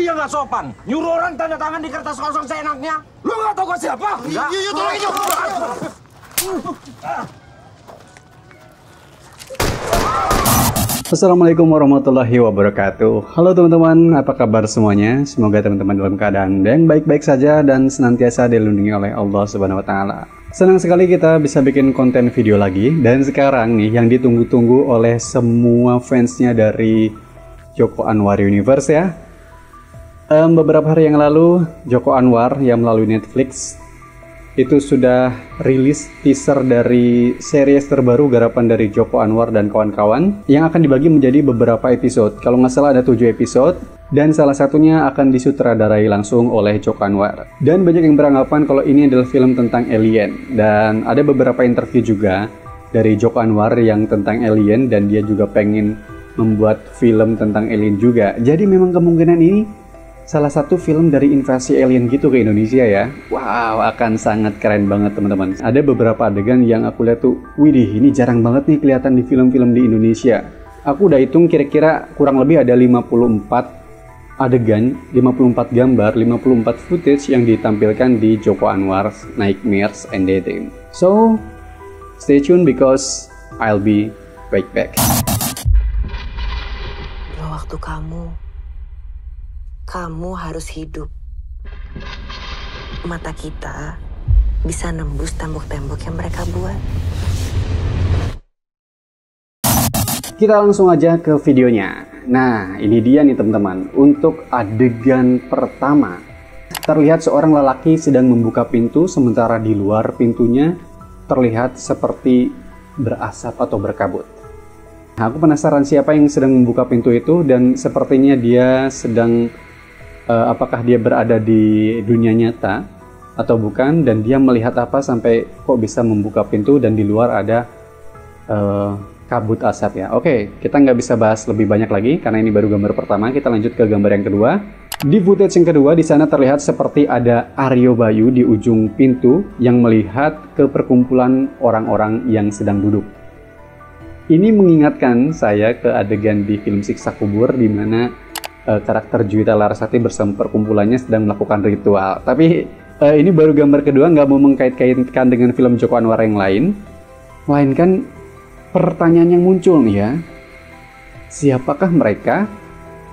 Dia nggak sopan. Nyuruh orang tanda tangan di kertas kosong seenaknya. Lu nggak tahu gua siapa? Enggak. Iya, tolongin yuk. Assalamualaikum warahmatullahi wabarakatuh. Halo teman-teman, apa kabar semuanya? Semoga teman-teman dalam keadaan yang baik-baik saja dan senantiasa dilindungi oleh Allah Subhanahu wa taala. Senang sekali kita bisa bikin konten video lagi, dan sekarang nih yang ditunggu-tunggu oleh semua fansnya dari Joko Anwar Universe ya. Beberapa hari yang lalu Joko Anwar yang melalui Netflix itu sudah rilis teaser dari series terbaru garapan dari Joko Anwar dan kawan-kawan yang akan dibagi menjadi beberapa episode. Kalau nggak salah ada 7 episode, dan salah satunya akan disutradarai langsung oleh Joko Anwar. Dan banyak yang beranggapan kalau ini adalah film tentang alien, dan ada beberapa interview juga dari Joko Anwar yang tentang alien, dan dia juga pengen membuat film tentang alien juga. Jadi memang kemungkinan ini salah satu film dari invasi alien gitu ke Indonesia ya. Wow, akan sangat keren banget teman-teman. Ada beberapa adegan yang aku lihat tuh, widih, ini jarang banget nih kelihatan di film-film di Indonesia. Aku udah hitung kira-kira kurang lebih ada 54 adegan, 54 gambar, 54 footage yang ditampilkan di Joko Anwar's Nightmares and Daydream. So, stay tuned because I'll be right back. Waktu kamu harus hidup. Mata kita bisa nembus tembok-tembok yang mereka buat. Kita langsung aja ke videonya. Nah, ini dia nih teman-teman. Untuk adegan pertama, terlihat seorang lelaki sedang membuka pintu, sementara di luar pintunya terlihat seperti berasap atau berkabut. Nah, aku penasaran siapa yang sedang membuka pintu itu, dan sepertinya dia sedang apakah dia berada di dunia nyata atau bukan, dan dia melihat apa sampai kok bisa membuka pintu dan di luar ada kabut asap ya. Oke, kita nggak bisa bahas lebih banyak lagi karena ini baru gambar pertama. Kita lanjut ke gambar yang kedua. Di footage yang kedua, di sana terlihat seperti ada Aryo Bayu di ujung pintu yang melihat ke perkumpulan orang-orang yang sedang duduk. Ini mengingatkan saya ke adegan di film Siksa Kubur di mana karakter Juwita Larasati bersama perkumpulannya sedang melakukan ritual. Tapi ini baru gambar kedua, nggak mau mengkait-kaitkan dengan film Joko Anwar yang lain. Melainkan pertanyaan yang muncul nih ya, siapakah mereka?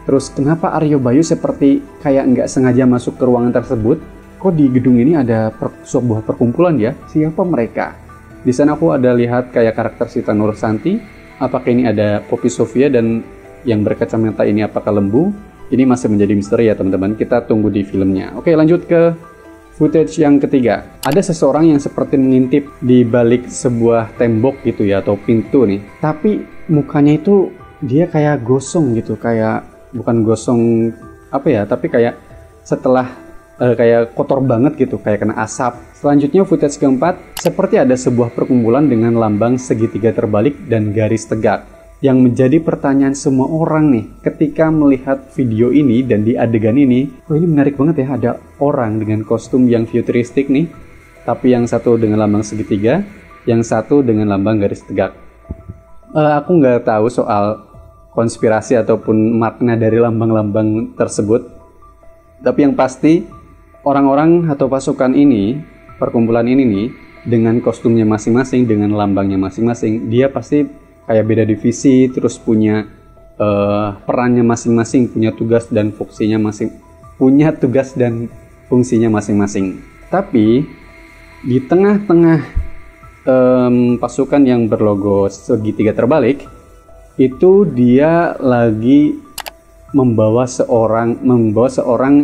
Terus kenapa Aryo Bayu seperti kayak nggak sengaja masuk ke ruangan tersebut? Kok di gedung ini ada sebuah perkumpulan ya? Siapa mereka? Di sana aku ada lihat kayak karakter Sita Nursanti. Apakah ini ada Poppy Sofia, dan yang berkacamata ini apakah Lembu? Ini masih menjadi misteri ya teman-teman. Kita tunggu di filmnya. Oke, lanjut ke footage yang ketiga. Ada seseorang yang seperti mengintip di balik sebuah tembok gitu ya, atau pintu nih. Tapi mukanya itu dia kayak gosong gitu, kayak bukan gosong apa ya, tapi kayak setelah kayak kotor banget gitu, kayak kena asap. Selanjutnya footage keempat, seperti ada sebuah perkumpulan dengan lambang segitiga terbalik dan garis tegak. Yang menjadi pertanyaan semua orang nih ketika melihat video ini dan di adegan ini, oh ini menarik banget ya, ada orang dengan kostum yang futuristik nih, tapi yang satu dengan lambang segitiga, yang satu dengan lambang garis tegak. Aku nggak tahu soal konspirasi ataupun makna dari lambang-lambang tersebut, tapi yang pasti orang-orang atau pasukan ini, perkumpulan ini nih, dengan kostumnya masing-masing, dengan lambangnya masing-masing, dia pasti kayak beda divisi, terus punya perannya masing-masing, punya tugas dan fungsinya masing-masing. Tapi di tengah-tengah pasukan yang berlogo segitiga terbalik, itu dia lagi membawa seorang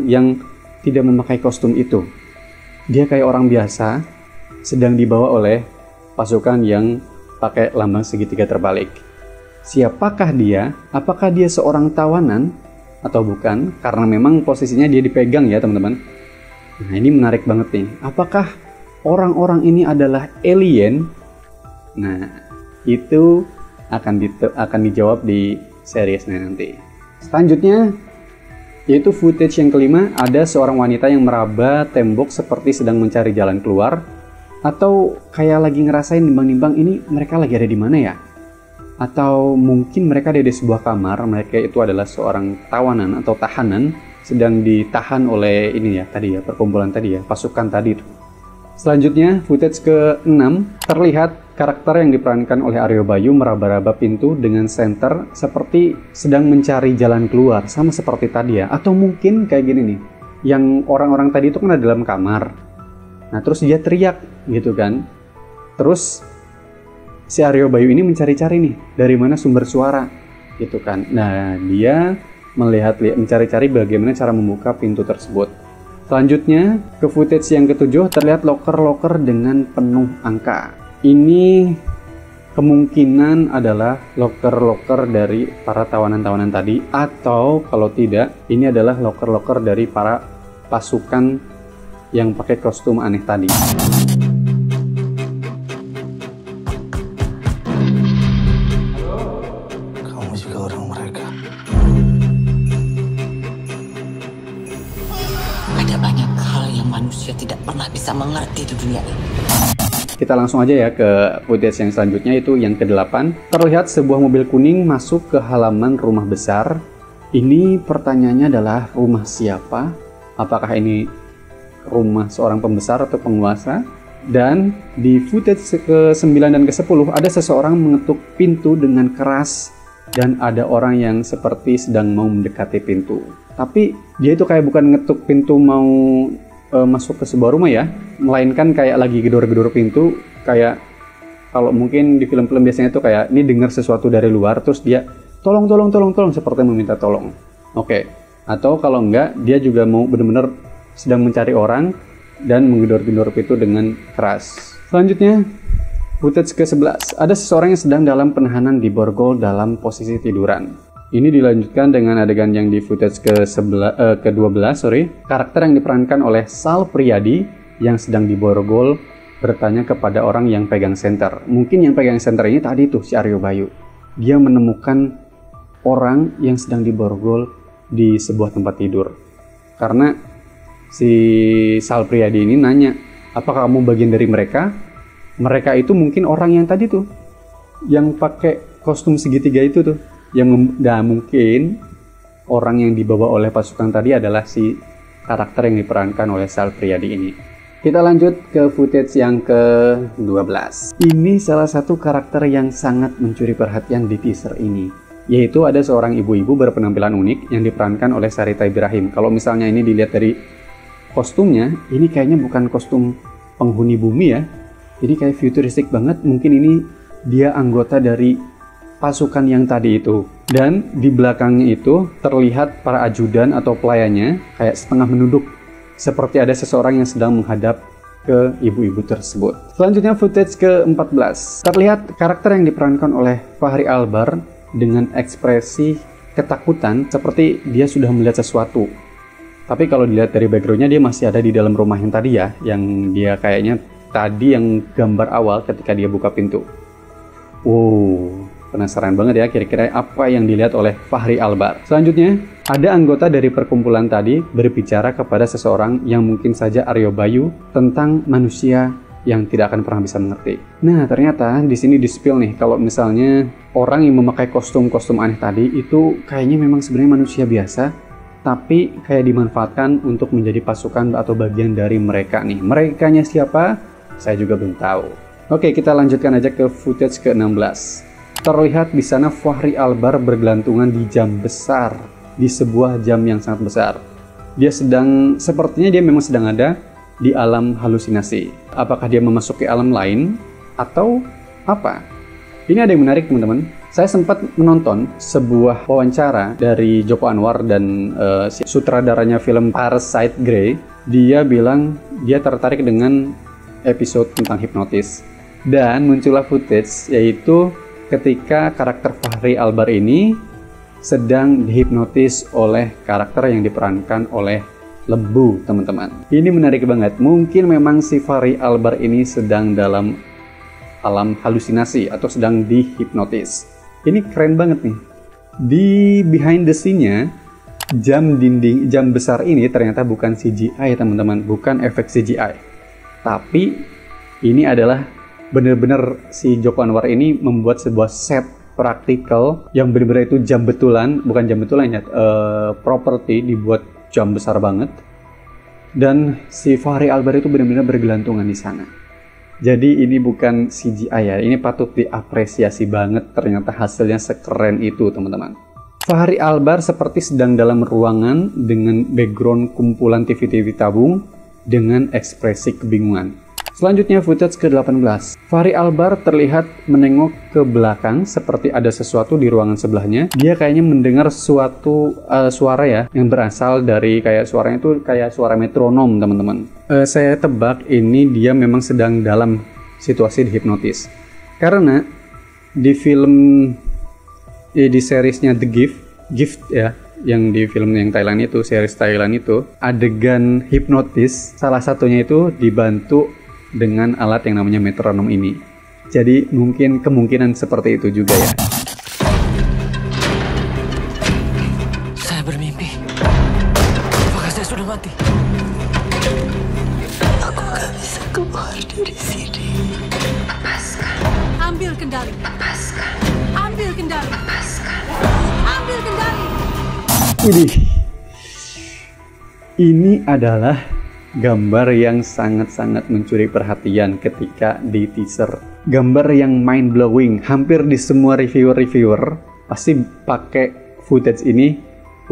yang tidak memakai kostum itu. Dia kayak orang biasa, sedang dibawa oleh pasukan yang pakai lambang segitiga terbalik. Siapakah dia? Apakah dia seorang tawanan atau bukan? Karena memang posisinya dia dipegang ya teman-teman. Nah ini menarik banget nih. Apakah orang-orang ini adalah alien? Nah itu akan dijawab di seriesnya nanti. Selanjutnya yaitu footage yang kelima, ada seorang wanita yang meraba tembok seperti sedang mencari jalan keluar, atau kayak lagi ngerasain nimbang-nimbang ini mereka lagi ada di mana ya? Atau mungkin mereka ada di sebuah kamar, mereka itu adalah seorang tawanan atau tahanan sedang ditahan oleh ini ya tadi ya, perkumpulan tadi ya, pasukan tadi tuh. Selanjutnya footage ke-6 terlihat karakter yang diperankan oleh Aryo Bayu meraba-raba pintu dengan senter seperti sedang mencari jalan keluar, sama seperti tadi ya. Atau mungkin kayak gini nih, yang orang-orang tadi itu kan ada dalam kamar. Nah terus dia teriak gitu kan. Terus si Aryo Bayu ini mencari-cari nih dari mana sumber suara gitu kan. Nah dia mencari-cari bagaimana cara membuka pintu tersebut. Selanjutnya, ke footage yang ke-7 terlihat loker-loker dengan penuh angka. Ini kemungkinan adalah loker-loker dari para tawanan-tawanan tadi, atau kalau tidak, ini adalah loker-loker dari para pasukan yang pakai kostum aneh tadi. Kamu juga orang mereka. Ada banyak hal yang manusia tidak pernah bisa mengerti di dunia ini. Kita langsung aja ya ke footage yang selanjutnya, itu yang ke-8. Terlihat sebuah mobil kuning masuk ke halaman rumah besar. Ini pertanyaannya adalah rumah siapa? Apakah ini rumah seorang pembesar atau penguasa? Dan di footage ke-9 dan ke-10 ada seseorang mengetuk pintu dengan keras dan ada orang yang seperti sedang mau mendekati pintu. Tapi dia itu kayak bukan ngetuk pintu mau masuk ke sebuah rumah ya, melainkan kayak lagi gedor-gedor pintu, kayak kalau mungkin di film-film biasanya tuh kayak ini dengar sesuatu dari luar terus dia tolong seperti meminta tolong. Oke. Atau kalau enggak dia juga mau benar-benar sedang mencari orang dan menggedor-gedor pintu dengan keras. Selanjutnya footage ke-11, ada seseorang yang sedang dalam penahanan di borgol dalam posisi tiduran. Ini dilanjutkan dengan adegan yang di footage ke-12, karakter yang diperankan oleh Sal Priadi yang sedang diborgol bertanya kepada orang yang pegang senter. Mungkin yang pegang senter ini tadi tuh si Aryo Bayu. Dia menemukan orang yang sedang diborgol di sebuah tempat tidur. Karena si Sal Priadi ini nanya, apakah kamu bagian dari mereka? Mereka itu mungkin orang yang tadi tuh, yang pakai kostum segitiga itu tuh. Yang mungkin orang yang dibawa oleh pasukan tadi adalah si karakter yang diperankan oleh Sal Priadi ini. Kita lanjut ke footage yang ke-12. Ini salah satu karakter yang sangat mencuri perhatian di teaser ini, yaitu ada seorang ibu-ibu berpenampilan unik yang diperankan oleh Sarita Ibrahim. Kalau misalnya ini dilihat dari kostumnya, ini kayaknya bukan kostum penghuni bumi ya. Ini kayak futuristik banget. Mungkin ini dia anggota dari pasukan yang tadi itu. Dan di belakangnya itu terlihat para ajudan atau pelayannya kayak setengah menunduk, seperti ada seseorang yang sedang menghadap ke ibu-ibu tersebut. Selanjutnya footage ke-14. Terlihat karakter yang diperankan oleh Fachri Albar dengan ekspresi ketakutan seperti dia sudah melihat sesuatu. Tapi kalau dilihat dari backgroundnya dia masih ada di dalam rumah yang tadi ya, yang dia kayaknya tadi yang gambar awal ketika dia buka pintu. Penasaran banget ya kira-kira apa yang dilihat oleh Fachri Albar. Selanjutnya, ada anggota dari perkumpulan tadi berbicara kepada seseorang yang mungkin saja Aryo Bayu tentang manusia yang tidak akan pernah bisa mengerti. Nah, ternyata di sini di-spill nih kalau misalnya orang yang memakai kostum-kostum aneh tadi itu kayaknya memang sebenarnya manusia biasa, tapi kayak dimanfaatkan untuk menjadi pasukan atau bagian dari mereka nih. Merekanya siapa? Saya juga belum tahu. Oke, kita lanjutkan aja ke footage ke-16. Terlihat di sana Fachri Albar bergelantungan di jam besar, di sebuah jam yang sangat besar. Sepertinya dia memang sedang ada di alam halusinasi. Apakah dia memasuki alam lain atau apa? Ini ada yang menarik teman-teman. Saya sempat menonton sebuah wawancara dari Joko Anwar dan sutradaranya film Parasite Grey. Dia bilang dia tertarik dengan episode tentang hipnotis. Dan muncullah footage yaitu ketika karakter Fachri Albar ini sedang dihipnotis oleh karakter yang diperankan oleh Lembu, teman-teman. Ini menarik banget. Mungkin memang si Fachri Albar ini sedang dalam alam halusinasi atau sedang dihipnotis. Ini keren banget nih. Di behind the scene-nya, jam besar ini ternyata bukan CGI, teman-teman. Bukan efek CGI. Tapi ini adalah benar-benar si Joko Anwar ini membuat sebuah set praktikal yang benar-benar itu jam betulan, bukan jam betulan ya, properti dibuat jam besar banget. Dan si Fachri Albar itu benar-benar bergelantungan di sana. Jadi ini bukan CGI ya, ini patut diapresiasi banget, ternyata hasilnya sekeren itu teman-teman. Fachri Albar seperti sedang dalam ruangan dengan background kumpulan TV-TV tabung dengan ekspresi kebingungan. Selanjutnya footage ke-18. Fachri Albar terlihat menengok ke belakang seperti ada sesuatu di ruangan sebelahnya. Dia kayaknya mendengar suatu suara ya yang berasal dari suaranya itu kayak suara metronom teman-teman. Saya tebak ini dia memang sedang dalam situasi dihipnotis. Karena di film di seriesnya The Gift ya, yang di film yang Thailand itu, series Thailand itu, adegan hipnotis salah satunya itu dibantu dengan alat yang namanya metronom ini. Jadi mungkin kemungkinan seperti itu juga ya. Saya bermimpi. Apakah saya sudah mati? Aku gak bisa keluar dari sini. Lepaskan. Ambil kendali. Lepaskan. Ambil kendali. Lepaskan. Ambil kendali. Ini adalah gambar yang sangat-sangat mencuri perhatian ketika di teaser. Gambar yang mind blowing. Hampir di semua reviewer pasti pakai footage ini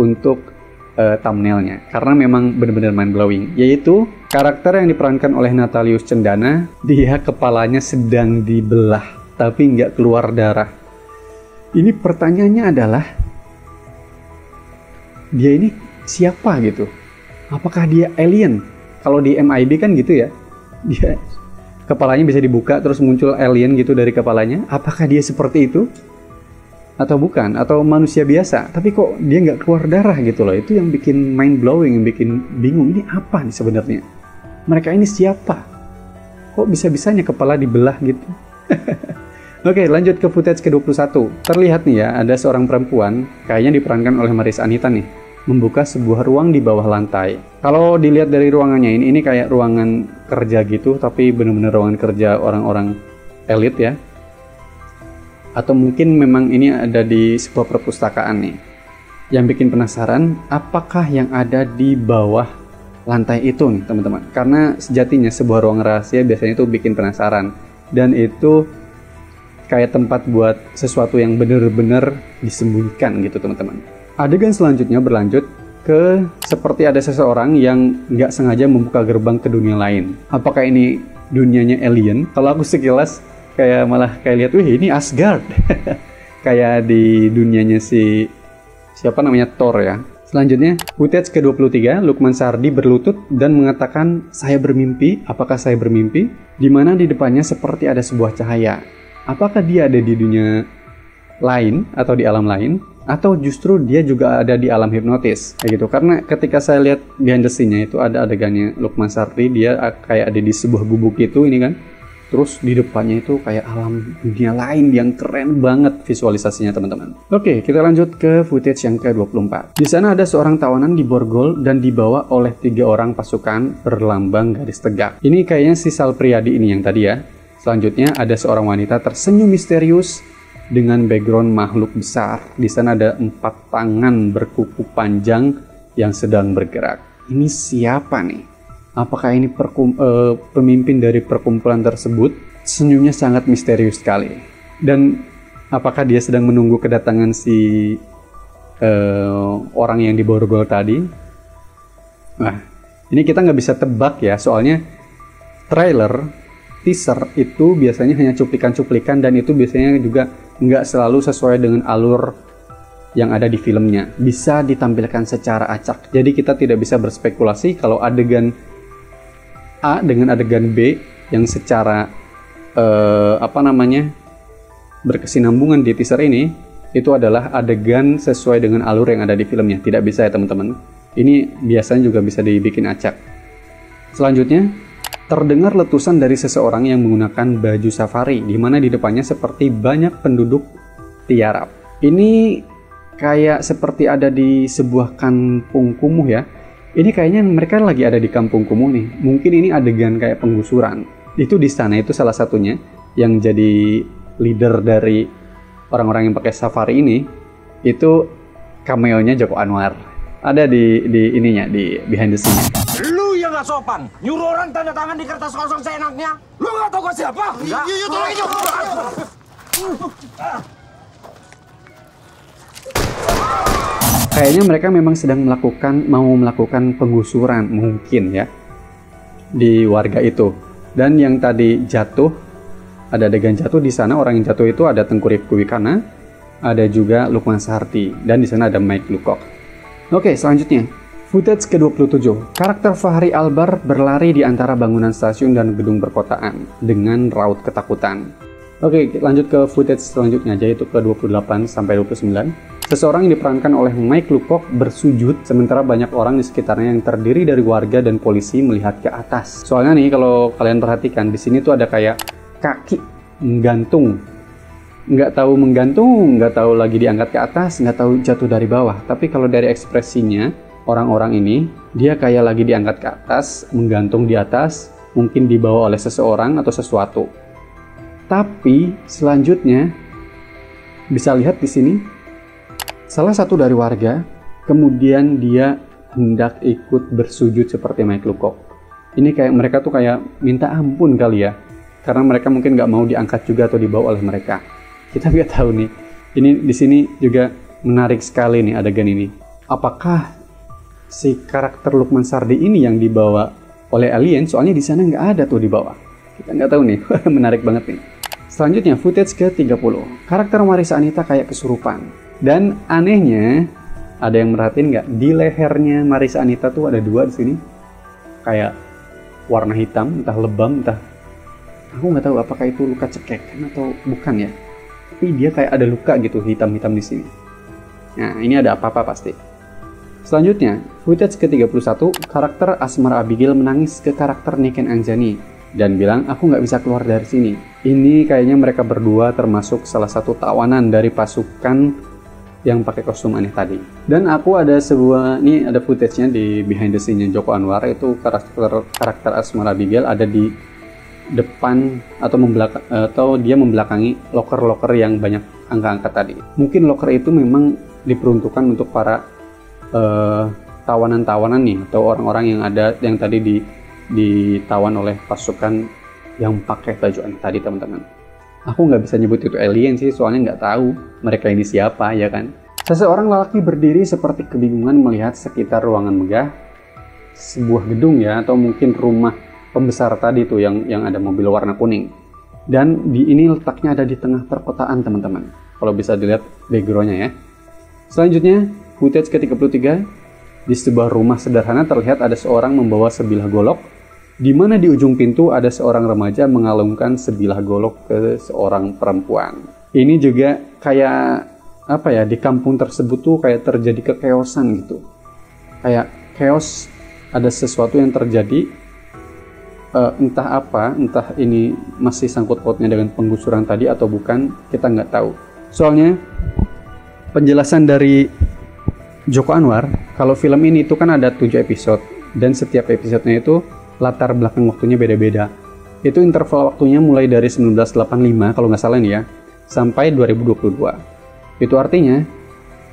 untuk thumbnailnya, karena memang benar-benar mind blowing. Yaitu karakter yang diperankan oleh Natalius Cendana, dia kepalanya sedang dibelah tapi nggak keluar darah. Ini pertanyaannya adalah, dia ini siapa gitu? Apakah dia alien? Kalau di MIB kan gitu ya, dia kepalanya bisa dibuka terus muncul alien gitu dari kepalanya. Apakah dia seperti itu? Atau bukan? Atau manusia biasa? Tapi kok dia nggak keluar darah gitu loh. Itu yang bikin mind blowing, yang bikin bingung. Ini apa nih sebenarnya? Mereka ini siapa? Kok bisa-bisanya kepala dibelah gitu? Oke, lanjut ke footage ke-21. Terlihat nih ya, ada seorang perempuan, kayaknya diperankan oleh Marissa Anita nih, membuka sebuah ruang di bawah lantai. Kalau dilihat dari ruangannya ini kayak ruangan kerja gitu, tapi benar-benar ruangan kerja orang-orang elit ya. Atau mungkin memang ini ada di sebuah perpustakaan nih. Yang bikin penasaran, apakah yang ada di bawah lantai itu nih teman-teman. Karena sejatinya sebuah ruang rahasia biasanya itu bikin penasaran. Dan itu kayak tempat buat sesuatu yang benar-benar disembunyikan gitu teman-teman. Adegan selanjutnya berlanjut ke seperti ada seseorang yang nggak sengaja membuka gerbang ke dunia lain. Apakah ini dunianya alien? Kalau aku sekilas kayak malah kayak lihat, wih ini Asgard. Kayak di dunianya siapa namanya, Thor ya. Selanjutnya, footage ke-23, Lukman Sardi berlutut dan mengatakan, saya bermimpi, apakah saya bermimpi? Di mana di depannya seperti ada sebuah cahaya. Apakah dia ada di dunia lain atau di alam lain? Atau justru dia juga ada di alam hipnotis? Kayak gitu, karena ketika saya lihat behind the scene-nya itu ada adegannya Lukman Sardi, dia kayak ada di sebuah gubuk itu ini kan. Terus di depannya itu kayak alam dunia lain yang keren banget visualisasinya teman-teman. Oke, kita lanjut ke footage yang ke-24. Di sana ada seorang tawanan diborgol dan dibawa oleh 3 orang pasukan berlambang garis tegak. Ini kayaknya si Sal Priadi ini yang tadi ya. Selanjutnya ada seorang wanita tersenyum misterius dengan background makhluk besar. Di sana ada 4 tangan berkuku panjang yang sedang bergerak. Ini siapa nih? Apakah ini pemimpin dari perkumpulan tersebut? Senyumnya sangat misterius sekali. Dan apakah dia sedang menunggu kedatangan si orang yang diborgol tadi? Nah, ini kita nggak bisa tebak ya, soalnya trailer, teaser itu biasanya hanya cuplikan-cuplikan dan itu biasanya juga nggak selalu sesuai dengan alur yang ada di filmnya. Bisa ditampilkan secara acak. Jadi kita tidak bisa berspekulasi kalau adegan A dengan adegan B yang secara berkesinambungan di teaser ini itu adalah adegan sesuai dengan alur yang ada di filmnya. Tidak bisa ya teman-teman. Ini biasanya juga bisa dibikin acak. Selanjutnya, terdengar letusan dari seseorang yang menggunakan baju safari, di mana di depannya seperti banyak penduduk tiarap. Ini kayak seperti ada di sebuah kampung kumuh ya. Ini kayaknya mereka lagi ada di kampung kumuh nih. Mungkin ini adegan kayak penggusuran. Itu di sana itu salah satunya yang jadi leader dari orang-orang yang pakai safari ini. Itu cameo-nya Joko Anwar. ada di ininya, di behind the scene. Lu yang gak sopan, nyuruh orang tanda tangan di kertas kosong seenaknya. Lu gak tau gua siapa? Iya, tolongin yuk. Kayaknya mereka memang sedang mau melakukan penggusuran mungkin ya di warga itu. Dan yang tadi jatuh, ada adegan jatuh di sana, orang yang jatuh itu ada Tengku Rifki Wikana, ada juga Lukman Saharti, dan di sana ada Mike Lucock. Oke, selanjutnya footage ke-27. Karakter Fahri Albar berlari di antara bangunan stasiun dan gedung perkotaan dengan raut ketakutan. Oke, lanjut ke footage selanjutnya, yaitu ke-28 sampai 29. Seseorang yang diperankan oleh Mike Lucock bersujud sementara banyak orang di sekitarnya yang terdiri dari warga dan polisi melihat ke atas. Soalnya nih kalau kalian perhatikan di sini tuh ada kayak kaki menggantung. Nggak tahu lagi diangkat ke atas, nggak tahu jatuh dari bawah. Tapi kalau dari ekspresinya orang-orang ini, dia kayak lagi diangkat ke atas, menggantung di atas, mungkin dibawa oleh seseorang atau sesuatu. Tapi selanjutnya bisa lihat di sini, salah satu dari warga kemudian dia hendak ikut bersujud seperti Mike Lucock. Ini kayak mereka tuh kayak minta ampun kali ya, karena mereka mungkin nggak mau diangkat juga atau dibawa oleh mereka. Kita nggak tahu nih. Ini di sini juga menarik sekali nih adegan ini. Apakah si karakter Lukman Sardi ini yang dibawa oleh alien? Soalnya di sana nggak ada tuh di bawah. Kita nggak tahu nih. Menarik banget nih. Selanjutnya footage ke-30. Karakter Marisa Anita kayak kesurupan. Dan anehnya, ada yang merhatiin nggak? Di lehernya Marisa Anita tuh ada dua di sini. Kayak warna hitam, entah lebam, entah. Aku nggak tahu apakah itu luka cekekan atau bukan ya. Tapi dia kayak ada luka gitu, hitam-hitam di sini. Nah, ini ada apa-apa pasti. Selanjutnya, footage ke-31, karakter Asmar Abigail menangis ke karakter Niken Anjani dan bilang, aku nggak bisa keluar dari sini. Ini kayaknya mereka berdua termasuk salah satu tawanan dari pasukan yang pakai kostum aneh tadi. Dan aku ada ini ada footage-nya di behind the scene-nya Joko Anwar, itu karakter Asmar Abigail ada di depan atau dia membelakangi loker-loker yang banyak angka-angka tadi. Mungkin loker itu memang diperuntukkan untuk para tawanan-tawanan nih, atau orang-orang yang tadi ditawan oleh pasukan yang pakai baju aneh tadi, teman-teman. Aku nggak bisa nyebut itu alien sih, soalnya nggak tahu mereka ini siapa, ya kan. Seseorang lelaki berdiri seperti kebingungan melihat sekitar ruangan megah sebuah gedung ya, atau mungkin rumah pembesar tadi tuh yang ada mobil warna kuning. Dan ini letaknya ada di tengah perkotaan, teman-teman. Kalau bisa dilihat background-nya ya. Selanjutnya, footage ke-33. Di sebuah rumah sederhana terlihat ada seorang membawa sebilah golok, di mana di ujung pintu ada seorang remaja mengalungkan sebilah golok ke seorang perempuan. Ini juga kayak apa ya, di kampung tersebut tuh kayak terjadi kekeosan gitu. Kayak chaos, ada sesuatu yang terjadi. Entah apa, entah ini masih sangkut pautnya dengan penggusuran tadi atau bukan, kita nggak tahu. Soalnya penjelasan dari Joko Anwar, kalau film ini itu kan ada 7 episode, dan setiap episodenya itu latar belakang waktunya beda-beda. Itu interval waktunya mulai dari 1985 kalau nggak salah nih ya, sampai 2022. Itu artinya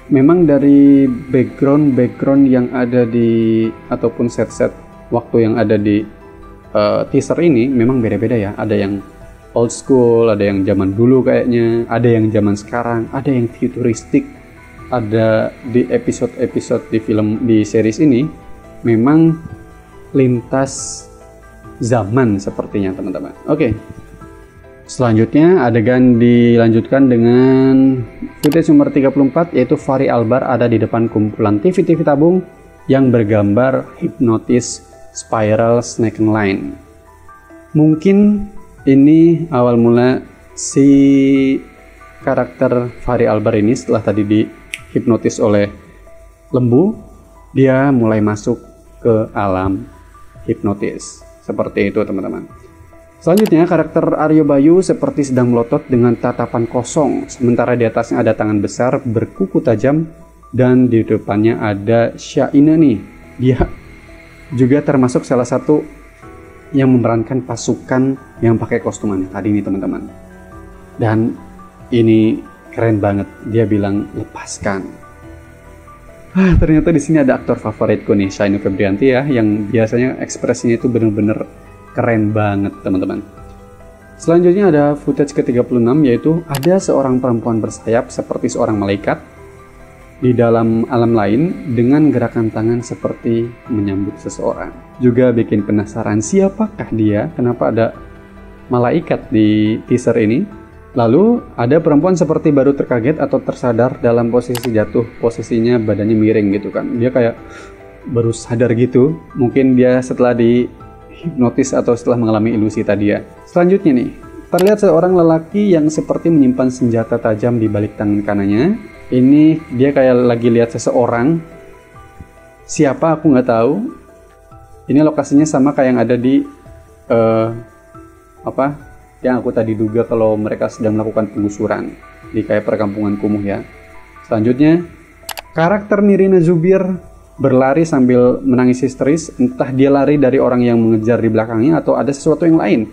memang dari background yang ada di, ataupun set-set waktu yang ada di teaser ini memang beda-beda ya. Ada yang old school, ada yang zaman dulu kayaknya, ada yang zaman sekarang, ada yang futuristik. Ada di episode-episode di series ini memang lintas zaman sepertinya, teman-teman. Oke. Selanjutnya adegan dilanjutkan dengan footage nomor 34, yaitu Fahri Albar ada di depan kumpulan TV-TV tabung yang bergambar hipnotis spiral snake line. Mungkin ini awal mula si karakter Fahri Albar ini setelah tadi dihipnotis oleh lembu, dia mulai masuk ke alam hipnotis. Seperti itu, teman-teman. Selanjutnya, karakter Aryo Bayu seperti sedang melotot dengan tatapan kosong, sementara di atasnya ada tangan besar berkuku tajam dan di depannya ada Syaina nih. Dia juga termasuk salah satu yang memerankan pasukan yang pakai kostum aneh tadi nih, teman-teman. Dan ini keren banget. Dia bilang lepaskan. Ternyata di sini ada aktor favoritku nih, Syaini Febrianti ya, yang biasanya ekspresinya itu bener-bener keren banget teman-teman. Selanjutnya ada footage ke-36, yaitu ada seorang perempuan bersayap seperti seorang malaikat di dalam alam lain dengan gerakan tangan seperti menyambut seseorang. Juga bikin penasaran siapakah dia, kenapa ada malaikat di teaser ini. Lalu ada perempuan seperti baru terkaget atau tersadar dalam posisi jatuh, posisinya badannya miring gitu kan. Dia kayak baru sadar gitu, mungkin dia setelah dihipnotis atau setelah mengalami ilusi tadi ya. Selanjutnya nih, terlihat seorang lelaki yang seperti menyimpan senjata tajam di balik tangan kanannya. Ini dia kayak lagi lihat seseorang. Siapa aku nggak tahu. Ini lokasinya sama kayak yang ada di yang aku tadi duga kalau mereka sedang melakukan penggusuran di kayak perkampungan kumuh ya. Selanjutnya, karakter Nirina Zubir berlari sambil menangis histeris, entah dia lari dari orang yang mengejar di belakangnya atau ada sesuatu yang lain.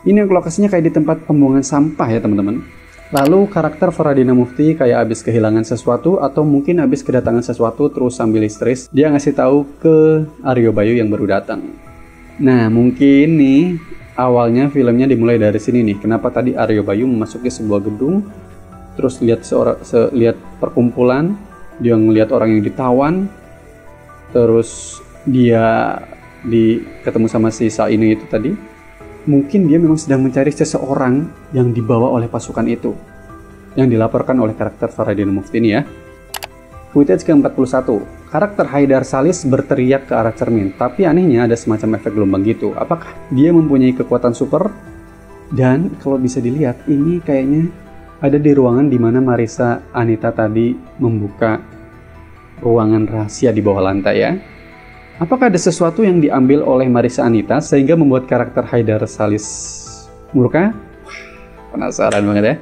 Ini lokasinya kayak di tempat pembuangan sampah ya teman-teman. Lalu karakter Faradina Mufti kayak abis kehilangan sesuatu atau mungkin abis kedatangan sesuatu terus sambil histeris, dia ngasih tahu ke Aryo Bayu yang baru datang. Nah mungkin nih awalnya filmnya dimulai dari sini nih. Kenapa tadi Aryo Bayu memasuki sebuah gedung, terus lihat lihat perkumpulan, dia ngelihat orang yang ditawan, terus dia ketemu sama si Syaini itu tadi. Mungkin dia memang sedang mencari seseorang yang dibawa oleh pasukan itu, yang dilaporkan oleh karakter Faradina Mufti ini ya. Footage ke-41, karakter Haidar Salis berteriak ke arah cermin, tapi anehnya ada semacam efek gelombang gitu. Apakah dia mempunyai kekuatan super? Dan kalau bisa dilihat, ini kayaknya ada di ruangan di mana Marissa Anita tadi membuka ruangan rahasia di bawah lantai ya. Apakah ada sesuatu yang diambil oleh Marissa Anita sehingga membuat karakter Haidar Salis murka? Penasaran banget ya.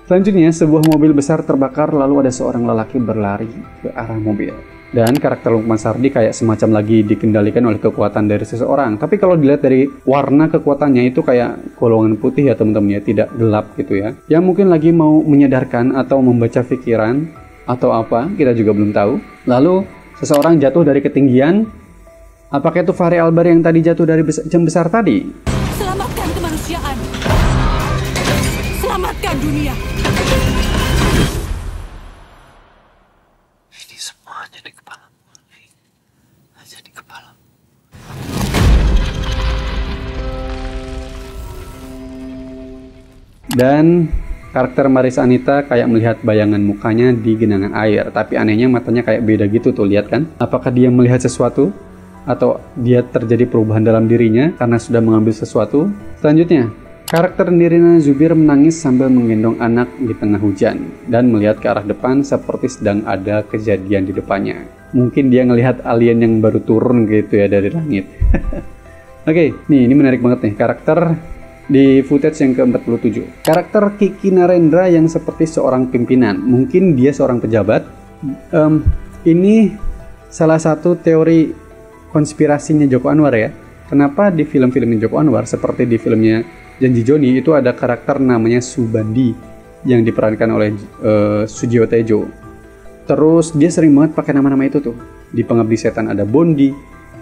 Selanjutnya, sebuah mobil besar terbakar lalu ada seorang lelaki berlari ke arah mobil. Dan karakter Lukman Sardi kayak semacam lagi dikendalikan oleh kekuatan dari seseorang. Tapi kalau dilihat dari warna kekuatannya itu kayak golongan putih ya teman-teman ya, tidak gelap gitu ya. Yang mungkin lagi mau menyadarkan atau membaca pikiran atau apa, kita juga belum tahu. Lalu seseorang jatuh dari ketinggian. Apakah itu Fahri Albar yang tadi jatuh dari jam besar tadi? Selamatkan kemanusiaan. Selamatkan dunia. Ini semuanya di kepala. Hanya di kepala. Dan karakter Marissa Anita kayak melihat bayangan mukanya di genangan air. Tapi anehnya matanya kayak beda gitu tuh, lihat kan? Apakah dia melihat sesuatu? Atau dia terjadi perubahan dalam dirinya karena sudah mengambil sesuatu? Selanjutnya, karakter Nirina Zubir menangis sambil menggendong anak di tengah hujan dan melihat ke arah depan seperti sedang ada kejadian di depannya. Mungkin dia ngelihat alien yang baru turun gitu ya dari langit. Oke, nih ini menarik banget nih karakter di footage yang ke-47. Karakter Kiki Narendra yang seperti seorang pimpinan. Mungkin dia seorang pejabat. Ini salah satu teori konspirasinya Joko Anwar ya. Kenapa di film-filmnya Joko Anwar seperti di filmnya Janji Joni itu ada karakter namanya Subandi yang diperankan oleh Sujiwo Tejo. Terus dia sering banget pakai nama-nama itu tuh. Di Pengabdi Setan ada Bondi,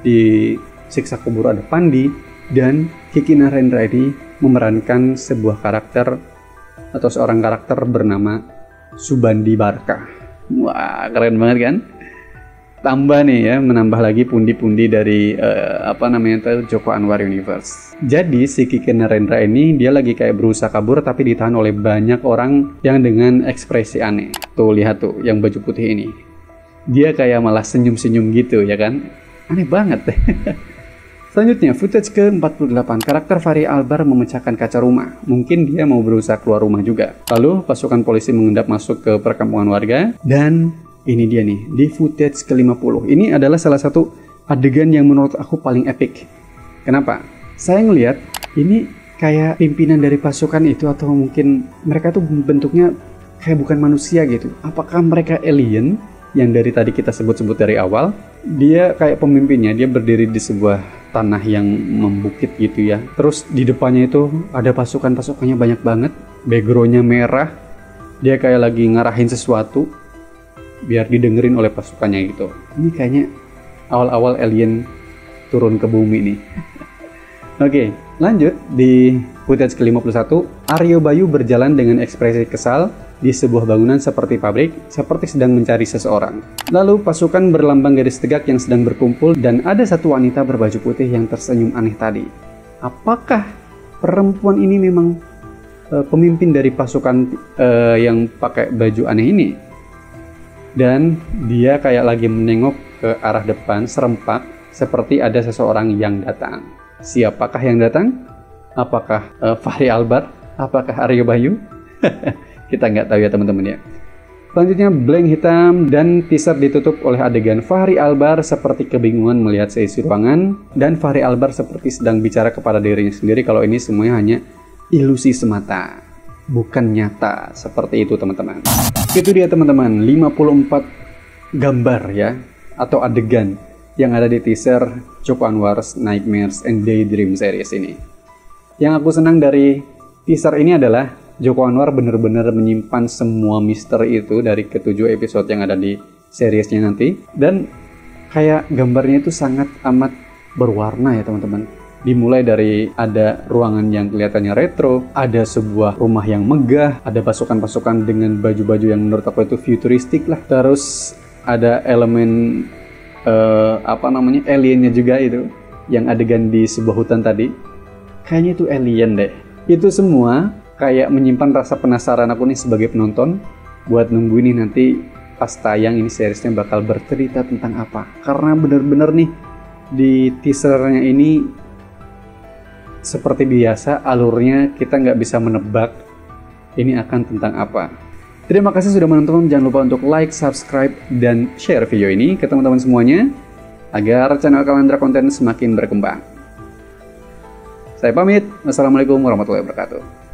di Siksa Kubur ada Pandi, dan Kiki Narendra ini memerankan sebuah karakter atau seorang karakter bernama Subandi Barka. Wah, keren banget kan? Tambah nih ya, menambah lagi pundi-pundi dari Joko Anwar Universe. Jadi si Kiki Narendra ini dia lagi kayak berusaha kabur tapi ditahan oleh banyak orang yang dengan ekspresi aneh. Tuh lihat tuh yang baju putih ini. Dia kayak malah senyum-senyum gitu ya kan. Aneh banget. Selanjutnya footage ke-48, karakter Fahri Albar memecahkan kaca rumah. Mungkin dia mau berusaha keluar rumah juga. Lalu pasukan polisi mengendap masuk ke perkampungan warga dan ini dia nih, di footage ke-50. Ini adalah salah satu adegan yang menurut aku paling epic. Kenapa? Saya ngelihat ini kayak pimpinan dari pasukan itu atau mungkin mereka tuh bentuknya kayak bukan manusia gitu. Apakah mereka alien yang dari tadi kita sebut-sebut dari awal? Dia kayak pemimpinnya, dia berdiri di sebuah tanah yang membukit gitu ya. Terus di depannya itu ada pasukan-pasukannya banyak banget. Backgroundnya merah. Dia kayak lagi ngarahin sesuatu. biar didengerin oleh pasukannya gitu. Ini kayaknya awal-awal alien turun ke bumi nih. Oke, lanjut di footage ke-51, Aryo Bayu berjalan dengan ekspresi kesal di sebuah bangunan seperti pabrik, seperti sedang mencari seseorang. Lalu pasukan berlambang garis tegak yang sedang berkumpul dan ada satu wanita berbaju putih yang tersenyum aneh tadi. Apakah perempuan ini memang pemimpin dari pasukan yang pakai baju aneh ini? Dan dia kayak lagi menengok ke arah depan serempak seperti ada seseorang yang datang. Siapakah yang datang? Apakah Fachri Albar? Apakah Aryo Bayu? Kita nggak tahu ya teman-teman ya. Selanjutnya blank hitam dan teaser ditutup oleh adegan Fachri Albar seperti kebingungan melihat seisi ruangan dan Fachri Albar seperti sedang bicara kepada dirinya sendiri kalau ini semuanya hanya ilusi semata, bukan nyata. Seperti itu teman-teman. Itu dia teman-teman, 54 gambar ya atau adegan yang ada di teaser Joko Anwar's Nightmares and Daydream series ini. Yang aku senang dari teaser ini adalah Joko Anwar benar-benar menyimpan semua misteri itu dari ke-7 episode yang ada di seriesnya nanti. Dan kayak gambarnya itu sangat amat berwarna ya teman-teman. Dimulai dari ada ruangan yang kelihatannya retro, ada sebuah rumah yang megah, ada pasukan-pasukan dengan baju-baju yang menurut aku itu futuristik lah. Terus ada elemen aliennya juga itu, yang adegan di sebuah hutan tadi. Kayaknya itu alien deh. Itu semua kayak menyimpan rasa penasaran aku nih sebagai penonton buat nunggu ini nanti pas tayang ini seriesnya bakal bercerita tentang apa. Karena bener-bener nih di teasernya ini seperti biasa alurnya kita nggak bisa menebak ini akan tentang apa. Terima kasih sudah menonton, jangan lupa untuk like, subscribe, dan share video ini ke teman-teman semuanya agar channel Kalandra Konten semakin berkembang. Saya pamit, wassalamualaikum warahmatullahi wabarakatuh.